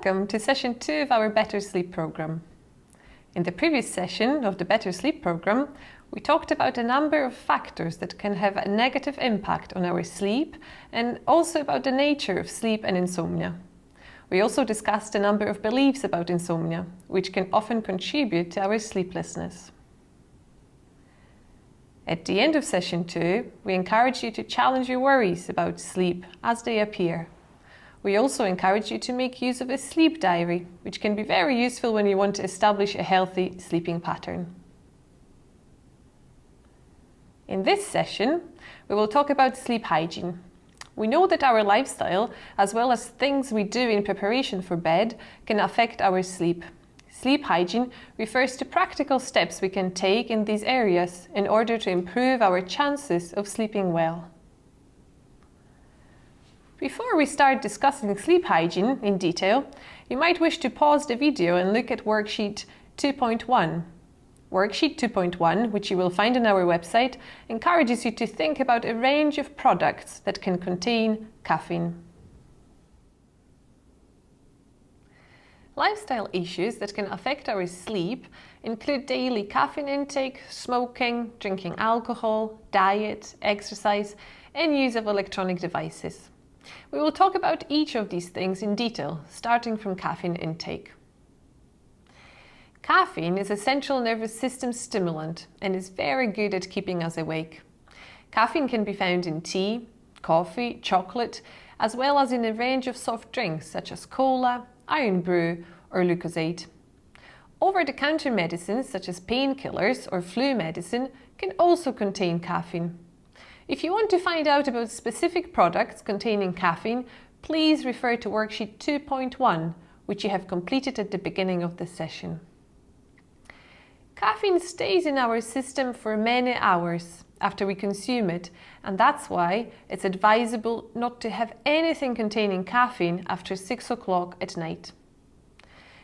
welcome to session 2 of our Better Sleep program. In the previous session of the Better Sleep program, we talked about a number of factors that can have a negative impact on our sleep and also about the nature of sleep and insomnia. We also discussed a number of beliefs about insomnia, which can often contribute to our sleeplessness. At the end of session 2, we encourage you to challenge your worries about sleep as they appear. We also encourage you to make use of a sleep diary, which can be very useful when you want to establish a healthy sleeping pattern. In this session, we will talk about sleep hygiene. We know that our lifestyle, as well as things we do in preparation for bed, can affect our sleep. Sleep hygiene refers to practical steps we can take in these areas in order to improve our chances of sleeping well. Before we start discussing sleep hygiene in detail, you might wish to pause the video and look at Worksheet 2.1. Worksheet 2.1, which you will find on our website, encourages you to think about a range of products that can contain caffeine. Lifestyle issues that can affect our sleep include daily caffeine intake, smoking, drinking alcohol, diet, exercise, and use of electronic devices. We will talk about each of these things in detail, starting from caffeine intake. Caffeine is a central nervous system stimulant and is very good at keeping us awake. Caffeine can be found in tea, coffee, chocolate, as well as in a range of soft drinks such as cola, iron brew, or Lucozade. Over-the-counter medicines such as painkillers or flu medicine can also contain caffeine. If you want to find out about specific products containing caffeine, please refer to Worksheet 2.1, which you have completed at the beginning of the session. Caffeine stays in our system for many hours after we consume it, and that's why it's advisable not to have anything containing caffeine after 6 o'clock at night.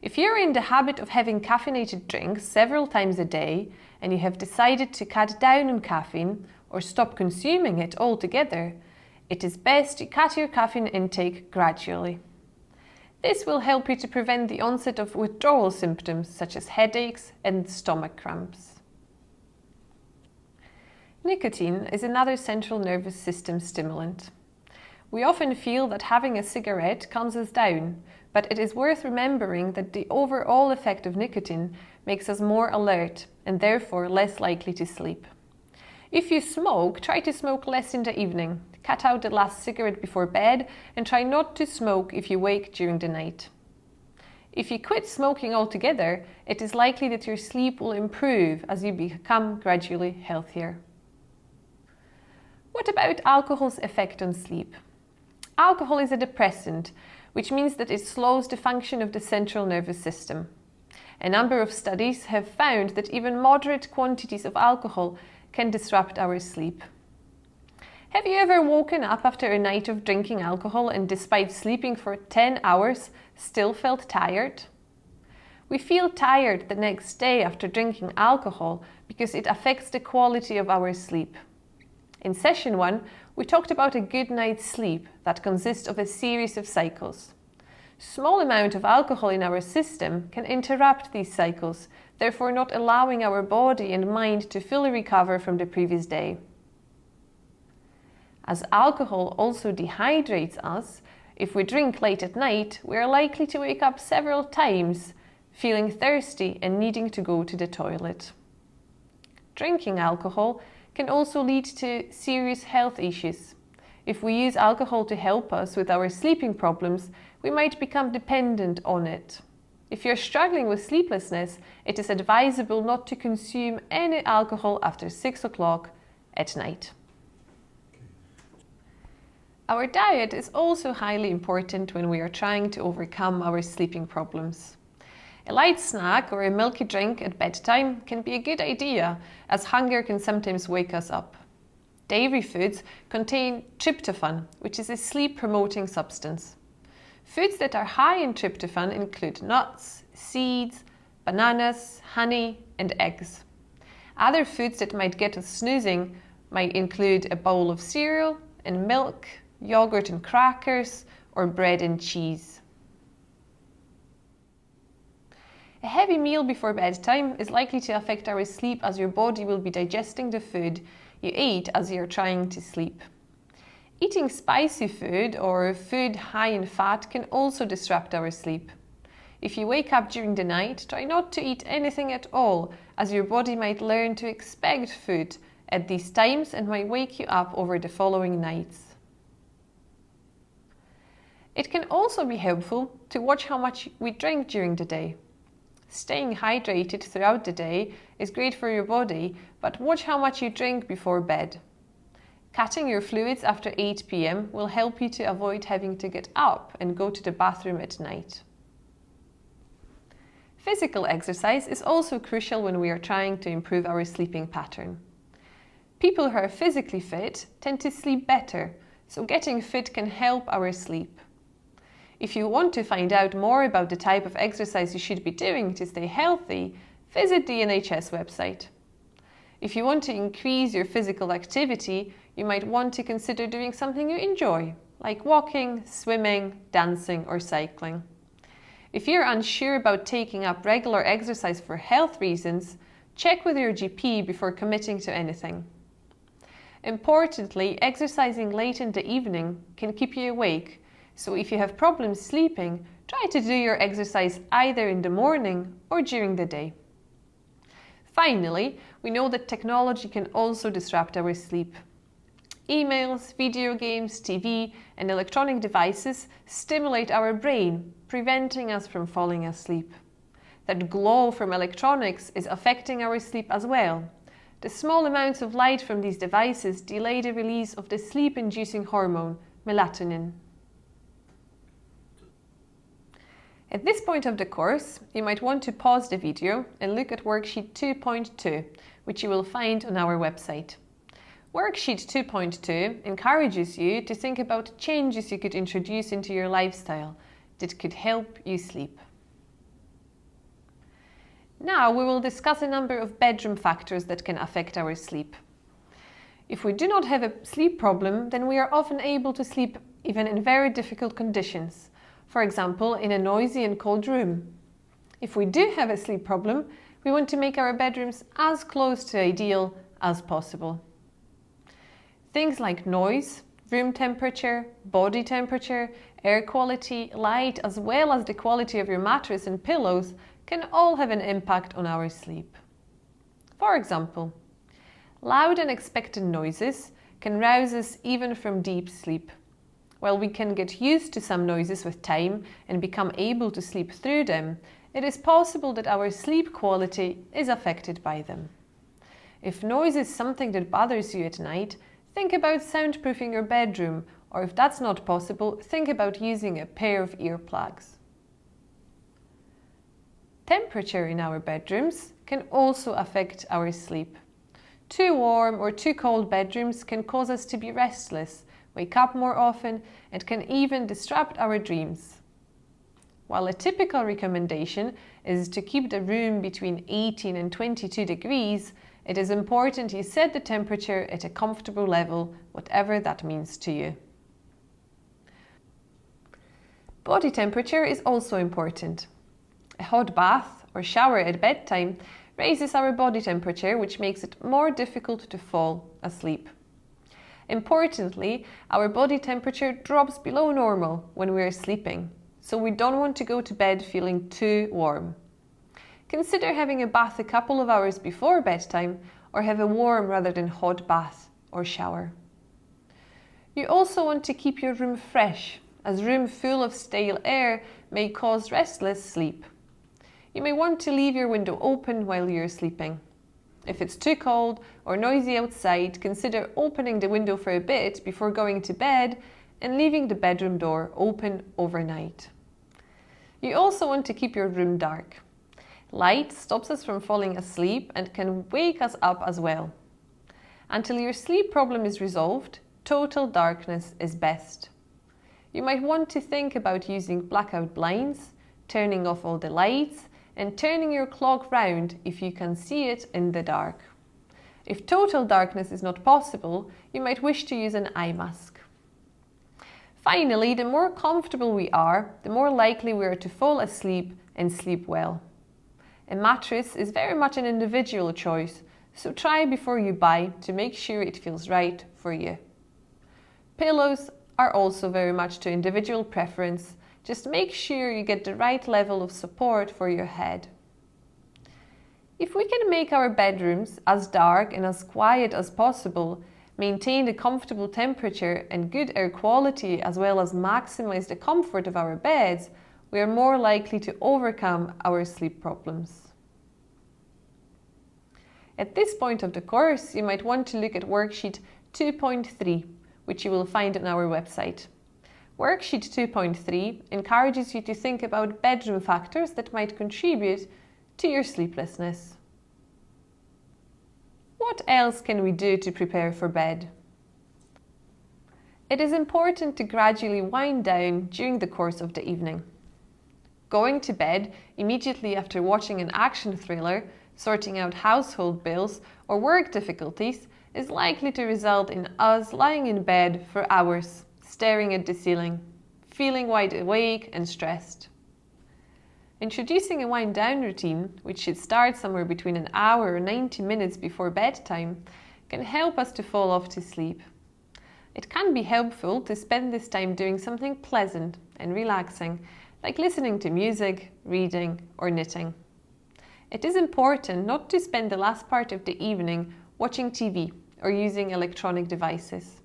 If you're in the habit of having caffeinated drinks several times a day and you have decided to cut down on caffeine or stop consuming it altogether, it is best to cut your caffeine intake gradually. This will help you to prevent the onset of withdrawal symptoms such as headaches and stomach cramps. Nicotine is another central nervous system stimulant. We often feel that having a cigarette calms us down, but it is worth remembering that the overall effect of nicotine makes us more alert and therefore less likely to sleep. If you smoke, try to smoke less in the evening. Cut out the last cigarette before bed and try not to smoke if you wake during the night. If you quit smoking altogether, it is likely that your sleep will improve as you become gradually healthier. What about alcohol's effect on sleep? Alcohol is a depressant, which means that it slows the function of the central nervous system. A number of studies have found that even moderate quantities of alcohol can disrupt our sleep. Have you ever woken up after a night of drinking alcohol and despite sleeping for 10 hours, still felt tired? We feel tired the next day after drinking alcohol because it affects the quality of our sleep. In session 1, we talked about a good night's sleep that consists of a series of cycles. Small amount of alcohol in our system can interrupt these cycles, therefore not allowing our body and mind to fully recover from the previous day. As alcohol also dehydrates us, if we drink late at night, we are likely to wake up several times, feeling thirsty and needing to go to the toilet. Drinking alcohol can also lead to serious health issues. If we use alcohol to help us with our sleeping problems, we might become dependent on it. If you're struggling with sleeplessness, it is advisable not to consume any alcohol after 6 o'clock at night. Our diet is also highly important when we are trying to overcome our sleeping problems. A light snack or a milky drink at bedtime can be a good idea, as hunger can sometimes wake us up. Dairy foods contain tryptophan, which is a sleep-promoting substance. Foods that are high in tryptophan include nuts, seeds, bananas, honey, and eggs. Other foods that might get us snoozing might include a bowl of cereal and milk, yogurt and crackers, or bread and cheese. A heavy meal before bedtime is likely to affect our sleep as your body will be digesting the food you ate as you're trying to sleep. Eating spicy food or food high in fat can also disrupt our sleep. If you wake up during the night, try not to eat anything at all, as your body might learn to expect food at these times and might wake you up over the following nights. It can also be helpful to watch how much we drink during the day. Staying hydrated throughout the day is great for your body, but watch how much you drink before bed. Cutting your fluids after 8 p.m. will help you to avoid having to get up and go to the bathroom at night. Physical exercise is also crucial when we are trying to improve our sleeping pattern. People who are physically fit tend to sleep better, so getting fit can help our sleep. If you want to find out more about the type of exercise you should be doing to stay healthy, visit the NHS website. If you want to increase your physical activity, you might want to consider doing something you enjoy, like walking, swimming, dancing, or cycling. If you're unsure about taking up regular exercise for health reasons, check with your GP before committing to anything. Importantly, exercising late in the evening can keep you awake, so if you have problems sleeping, try to do your exercise either in the morning or during the day. Finally, we know that technology can also disrupt our sleep. Emails, video games, TV, and electronic devices stimulate our brain, preventing us from falling asleep. That glow from electronics is affecting our sleep as well. The small amounts of light from these devices delay the release of the sleep-inducing hormone, melatonin. At this point of the course, you might want to pause the video and look at Worksheet 2.2, which you will find on our website. Worksheet 2.2 encourages you to think about changes you could introduce into your lifestyle that could help you sleep. Now we will discuss a number of bedroom factors that can affect our sleep. If we do not have a sleep problem, then we are often able to sleep even in very difficult conditions. For example, in a noisy and cold room. If we do have a sleep problem, we want to make our bedrooms as close to ideal as possible. Things like noise, room temperature, body temperature, air quality, light, as well as the quality of your mattress and pillows can all have an impact on our sleep. For example, loud and unexpected noises can rouse us even from deep sleep. While we can get used to some noises with time and become able to sleep through them, it is possible that our sleep quality is affected by them. If noise is something that bothers you at night, think about soundproofing your bedroom, or if that's not possible, think about using a pair of earplugs. Temperature in our bedrooms can also affect our sleep. Too warm or too cold bedrooms can cause us to be restless, wake up more often, and can even disrupt our dreams. While a typical recommendation is to keep the room between 18 and 22 degrees, it is important you set the temperature at a comfortable level, whatever that means to you. Body temperature is also important. A hot bath or shower at bedtime raises our body temperature, which makes it more difficult to fall asleep. Importantly, our body temperature drops below normal when we are sleeping, so we don't want to go to bed feeling too warm. Consider having a bath a couple of hours before bedtime, or have a warm rather than hot bath or shower. You also want to keep your room fresh, as a room full of stale air may cause restless sleep. You may want to leave your window open while you're sleeping. If it's too cold or noisy outside, consider opening the window for a bit before going to bed and leaving the bedroom door open overnight. You also want to keep your room dark. Light stops us from falling asleep and can wake us up as well. Until your sleep problem is resolved, total darkness is best. You might want to think about using blackout blinds, turning off all the lights, and turning your clock round if you can see it in the dark. If total darkness is not possible, you might wish to use an eye mask. Finally, the more comfortable we are, the more likely we are to fall asleep and sleep well. A mattress is very much an individual choice, so try before you buy to make sure it feels right for you. Pillows are also very much to individual preference. Just make sure you get the right level of support for your head. If we can make our bedrooms as dark and as quiet as possible, maintain a comfortable temperature and good air quality, as well as maximize the comfort of our beds, we are more likely to overcome our sleep problems. At this point of the course, you might want to look at Worksheet 2.3, which you will find on our website. Worksheet 2.3 encourages you to think about bedroom factors that might contribute to your sleeplessness. What else can we do to prepare for bed? It is important to gradually wind down during the course of the evening. Going to bed immediately after watching an action thriller, sorting out household bills, or work difficulties is likely to result in us lying in bed for hours, staring at the ceiling, feeling wide awake and stressed. Introducing a wind-down routine, which should start somewhere between an hour or 90 minutes before bedtime, can help us to fall off to sleep. It can be helpful to spend this time doing something pleasant and relaxing, like listening to music, reading, or knitting. It is important not to spend the last part of the evening watching TV or using electronic devices.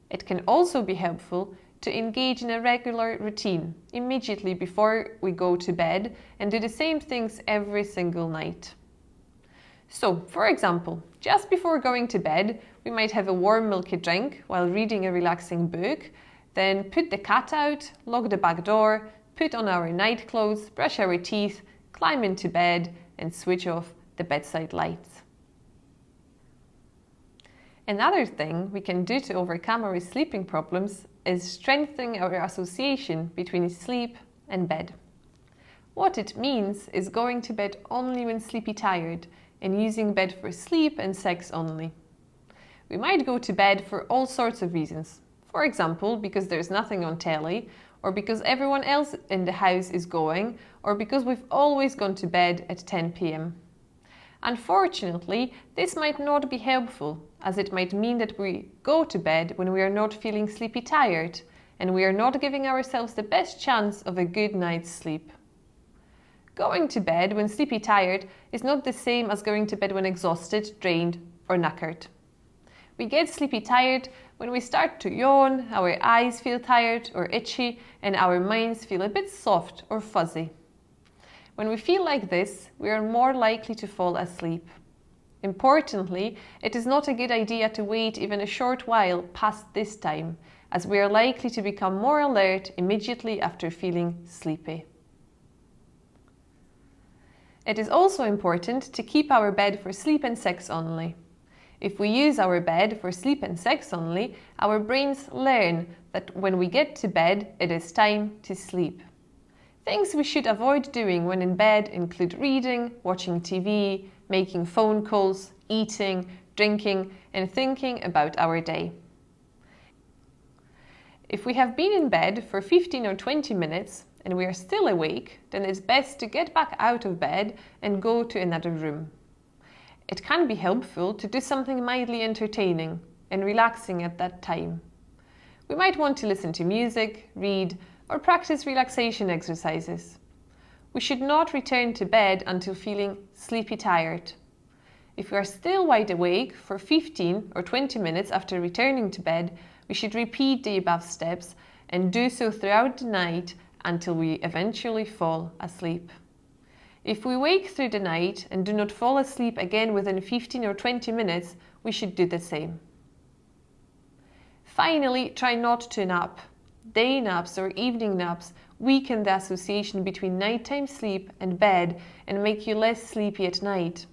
It can also be helpful to engage in a regular routine immediately before we go to bed and do the same things every single night. So, for example, just before going to bed, we might have a warm milky drink while reading a relaxing book, then put the cat out, lock the back door, put on our night clothes, brush our teeth, climb into bed, and switch off the bedside lights. Another thing we can do to overcome our sleeping problems is strengthening our association between sleep and bed. What it means is going to bed only when sleepy tired and using bed for sleep and sex only. We might go to bed for all sorts of reasons. For example, because there's nothing on telly, or because everyone else in the house is going, or because we've always gone to bed at 10 p.m. Unfortunately, this might not be helpful, as it might mean that we go to bed when we are not feeling sleepy tired, and we are not giving ourselves the best chance of a good night's sleep. Going to bed when sleepy tired is not the same as going to bed when exhausted, drained, or knackered. We get sleepy tired when we start to yawn, our eyes feel tired or itchy, and our minds feel a bit soft or fuzzy. When we feel like this, we are more likely to fall asleep. Importantly, it is not a good idea to wait even a short while past this time, as we are likely to become more alert immediately after feeling sleepy. It is also important to keep our bed for sleep and sex only. If we use our bed for sleep and sex only, our brains learn that when we get to bed, it is time to sleep. Things we should avoid doing when in bed include reading, watching TV, making phone calls, eating, drinking, and thinking about our day. If we have been in bed for 15 or 20 minutes and we are still awake, then it's best to get back out of bed and go to another room. It can be helpful to do something mildly entertaining and relaxing at that time. We might want to listen to music, read, or practice relaxation exercises. We should not return to bed until feeling sleepy tired. If we are still wide awake for 15 or 20 minutes after returning to bed, we should repeat the above steps and do so throughout the night until we eventually fall asleep. If we wake through the night and do not fall asleep again within 15 or 20 minutes, we should do the same. Finally, try not to nap. Day naps or evening naps weaken the association between nighttime sleep and bed and make you less sleepy at night.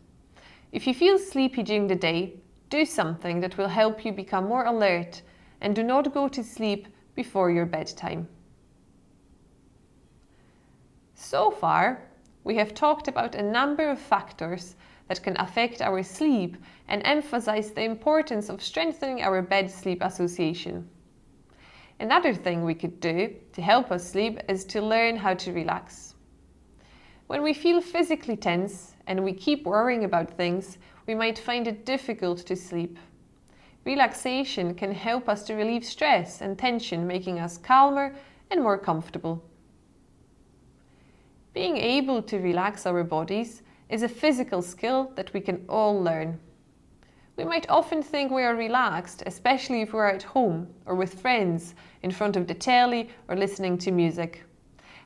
If you feel sleepy during the day, do something that will help you become more alert, and do not go to sleep before your bedtime. So far, we have talked about a number of factors that can affect our sleep and emphasize the importance of strengthening our bed-sleep association. Another thing we could do to help us sleep is to learn how to relax. When we feel physically tense and we keep worrying about things, we might find it difficult to sleep. Relaxation can help us to relieve stress and tension, making us calmer and more comfortable. Being able to relax our bodies is a physical skill that we can all learn. We might often think we are relaxed, especially if we're at home or with friends, in front of the telly or listening to music.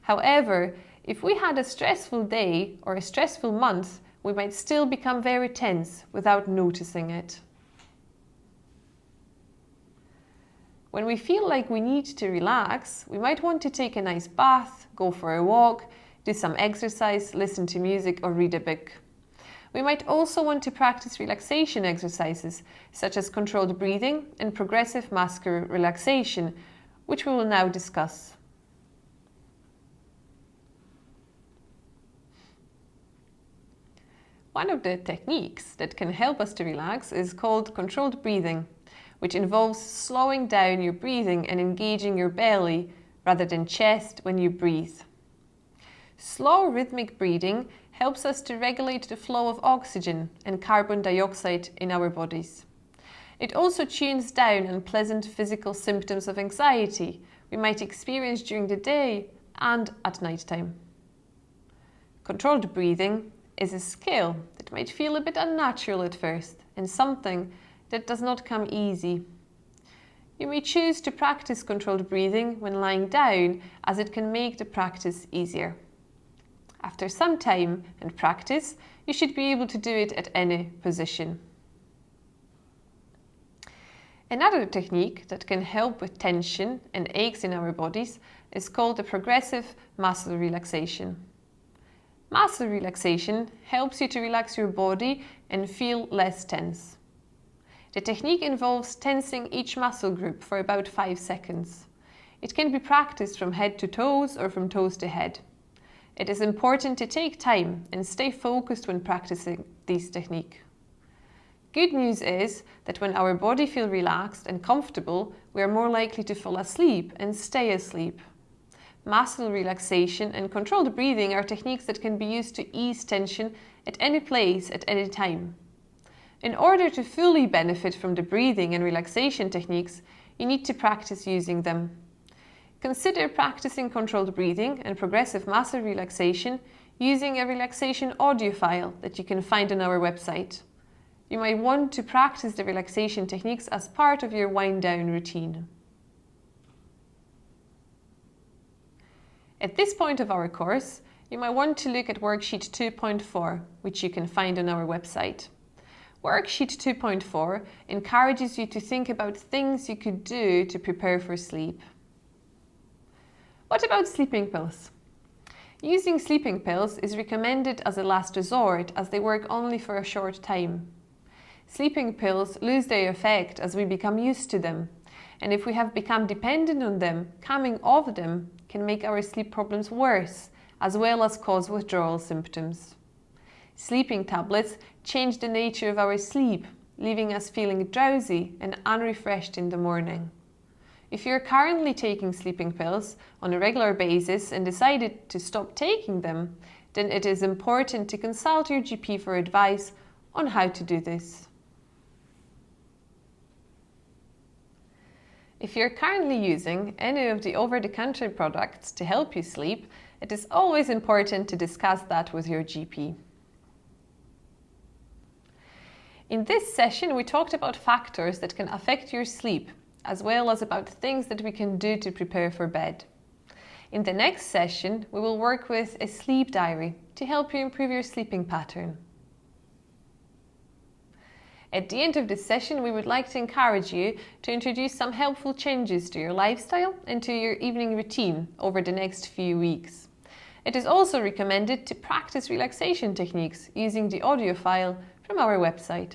However, if we had a stressful day or a stressful month, we might still become very tense without noticing it. When we feel like we need to relax, we might want to take a nice bath, go for a walk, do some exercise, listen to music or read a book. We might also want to practice relaxation exercises such as controlled breathing and progressive muscular relaxation, which we will now discuss. One of the techniques that can help us to relax is called controlled breathing, which involves slowing down your breathing and engaging your belly rather than chest when you breathe. Slow rhythmic breathing helps us to regulate the flow of oxygen and carbon dioxide in our bodies. It also tunes down unpleasant physical symptoms of anxiety we might experience during the day and at night time. Controlled breathing is a skill that might feel a bit unnatural at first and something that does not come easy. You may choose to practice controlled breathing when lying down, as it can make the practice easier. After some time and practice, you should be able to do it at any position. Another technique that can help with tension and aches in our bodies is called the progressive muscle relaxation. Muscle relaxation helps you to relax your body and feel less tense. The technique involves tensing each muscle group for about 5 seconds. It can be practiced from head to toes or from toes to head. It is important to take time and stay focused when practicing this technique. Good news is that when our body feels relaxed and comfortable, we are more likely to fall asleep and stay asleep. Muscle relaxation and controlled breathing are techniques that can be used to ease tension at any place at any time. In order to fully benefit from the breathing and relaxation techniques, you need to practice using them. Consider practicing controlled breathing and progressive muscle relaxation using a relaxation audio file that you can find on our website. You might want to practice the relaxation techniques as part of your wind-down routine. At this point of our course, you might want to look at Worksheet 2.4, which you can find on our website. Worksheet 2.4 encourages you to think about things you could do to prepare for sleep. What about sleeping pills? Using sleeping pills is recommended as a last resort, as they work only for a short time. Sleeping pills lose their effect as we become used to them, and if we have become dependent on them, coming off them can make our sleep problems worse, as well as cause withdrawal symptoms. Sleeping tablets change the nature of our sleep, leaving us feeling drowsy and unrefreshed in the morning. If you're currently taking sleeping pills on a regular basis and decided to stop taking them, then it is important to consult your GP for advice on how to do this. If you're currently using any of the over-the-counter products to help you sleep, it is always important to discuss that with your GP. In this session, we talked about factors that can affect your sleep, as well as about things that we can do to prepare for bed. In the next session, we will work with a sleep diary to help you improve your sleeping pattern. At the end of this session, we would like to encourage you to introduce some helpful changes to your lifestyle and to your evening routine over the next few weeks. It is also recommended to practice relaxation techniques using the audio file from our website.